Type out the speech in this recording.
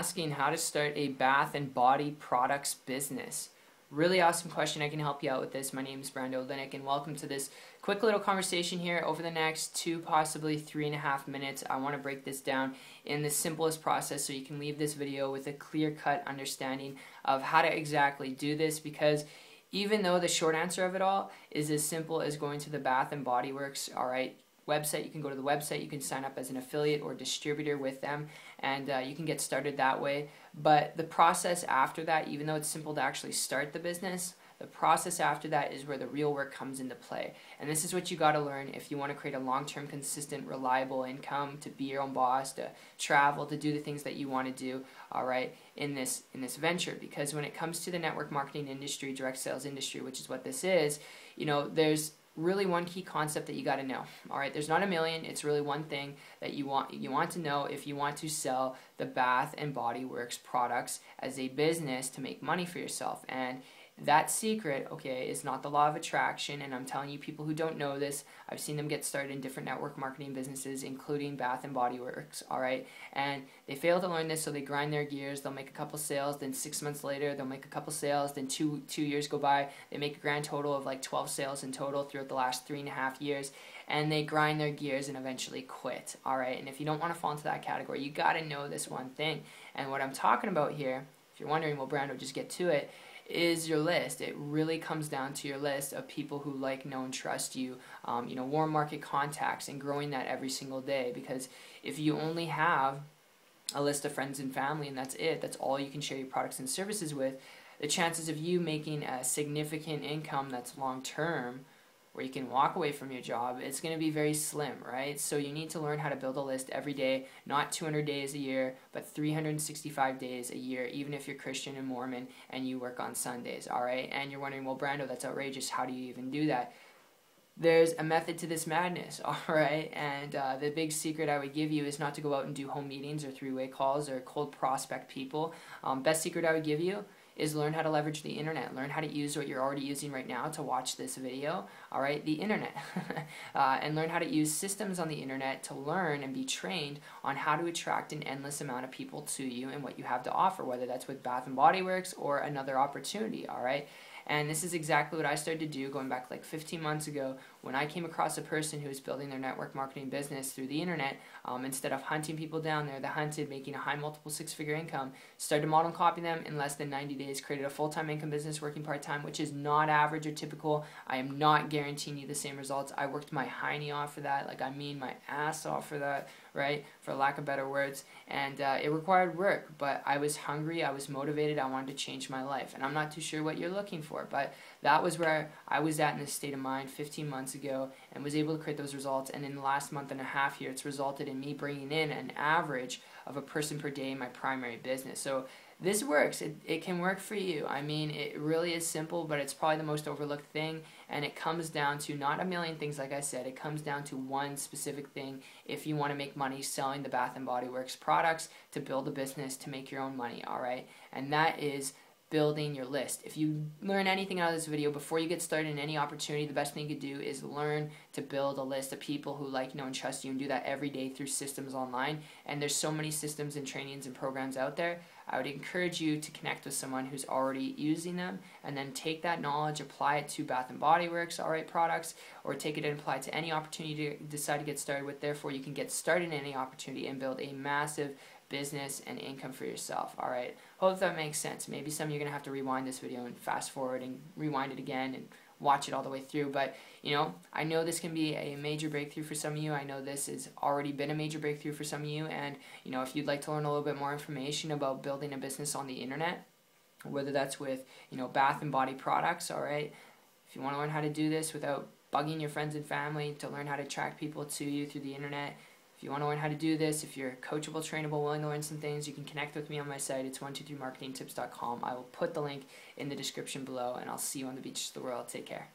asking how to start a bath and body products business. Really awesome question. I can help you out with this. My name is Brando Linick, and welcome to this quick little conversation here. Over the next 2, possibly 3.5 minutes, I want to break this down in the simplest process so you can leave this video with a clear-cut understanding of how to exactly do this, because even though the short answer of it all is as simple as going to the Bath and Body Works, website, you can go to the website, you can sign up as an affiliate or distributor with them, and you can get started that way. But the process after that, even though it's simple to actually start the business, the process after that is where the real work comes into play. And this is what you got to learn if you want to create a long-term, consistent, reliable income, to be your own boss, to travel, to do the things that you want to do, in this venture. Because when it comes to the network marketing industry, direct sales industry, which is what this is, there's really one key concept that you got to know. There's not a million. It's really one thing that you want to know if you want to sell the Bath and Body Works products as a business to make money for yourself. And that secret, is not the law of attraction. And I'm telling you, people who don't know this, I've seen them get started in different network marketing businesses, including Bath and Body Works, and they fail to learn this, so they grind their gears. They'll make a couple sales, then 6 months later, they'll make a couple sales, then two years go by, they make a grand total of like 12 sales in total throughout the last 3.5 years, and they grind their gears and eventually quit, And if you don't want to fall into that category, you got to know this one thing. And what I'm talking about here, if you're wondering, well, Brando, just get to it, is your list. It really comes down to your list of people who like, know, and trust you, warm market contacts, and growing that every single day. Because if you only have a list of friends and family and that's it, that's all you can share your products and services with, the chances of you making a significant income that's long term, where you can walk away from your job, it's going to be very slim, right? So you need to learn how to build a list every day, not 200 days a year, but 365 days a year, even if you're Christian and Mormon and you work on Sundays, And you're wondering, well, Brando, that's outrageous. How do you even do that? There's a method to this madness, And the big secret I would give you is not to go out and do home meetings or three-way calls or cold prospect people. Best secret I would give you is learn how to leverage the internet. Learn how to use what you're already using right now to watch this video, the internet. And learn how to use systems on the internet to learn and be trained on how to attract an endless amount of people to you and what you have to offer, whether that's with Bath and Body Works or another opportunity, And this is exactly what I started to do going back like 15 months ago when I came across a person who was building their network marketing business through the internet. Instead of hunting people down there, they hunted, making a high multiple 6-figure income, started to model and copy them in less than 90 days, created a full-time income business working part-time, which is not average or typical. I am not guaranteeing you the same results. I worked my hiney off for that, my ass off for that, for lack of better words, and it required work, but I was hungry, I was motivated, I wanted to change my life, and I'm not too sure what you're looking for, but that was where I was at in this state of mind 15 months ago, and was able to create those results. And in the last month and a half here, it's resulted in me bringing in an average of a person per day in my primary business. So this works. It can work for you. It really is simple, but it's probably the most overlooked thing, and it comes down to not a million things, like I said. It comes down to one specific thing if you want to make money selling the Bath and Body Works products, to build a business, to make your own money, And that is building your list. If you learn anything out of this video, before you get started in any opportunity, the best thing you could do is learn to build a list of people who like, know, and trust you, and do that every day through systems online. And there's so many systems and trainings and programs out there. I would encourage you to connect with someone who's already using them, and then take that knowledge, apply it to Bath and Body Works, products, or take it and apply it to any opportunity you decide to get started with. Therefore, you can get started in any opportunity and build a massive business and income for yourself, Hope that makes sense. Maybe some of you are going to have to rewind this video and fast forward and rewind it again and watch it all the way through. But, I know this can be a major breakthrough for some of you. I know this has already been a major breakthrough for some of you. And, if you'd like to learn a little bit more information about building a business on the internet, whether that's with, Bath and Body products, if you want to learn how to do this without bugging your friends and family, to learn how to attract people to you through the internet, if you want to learn how to do this, if you're coachable, trainable, willing to learn some things, you can connect with me on my site. It's 123marketingtips.com. I will put the link in the description below, and I'll see you on the beaches of the world. Take care.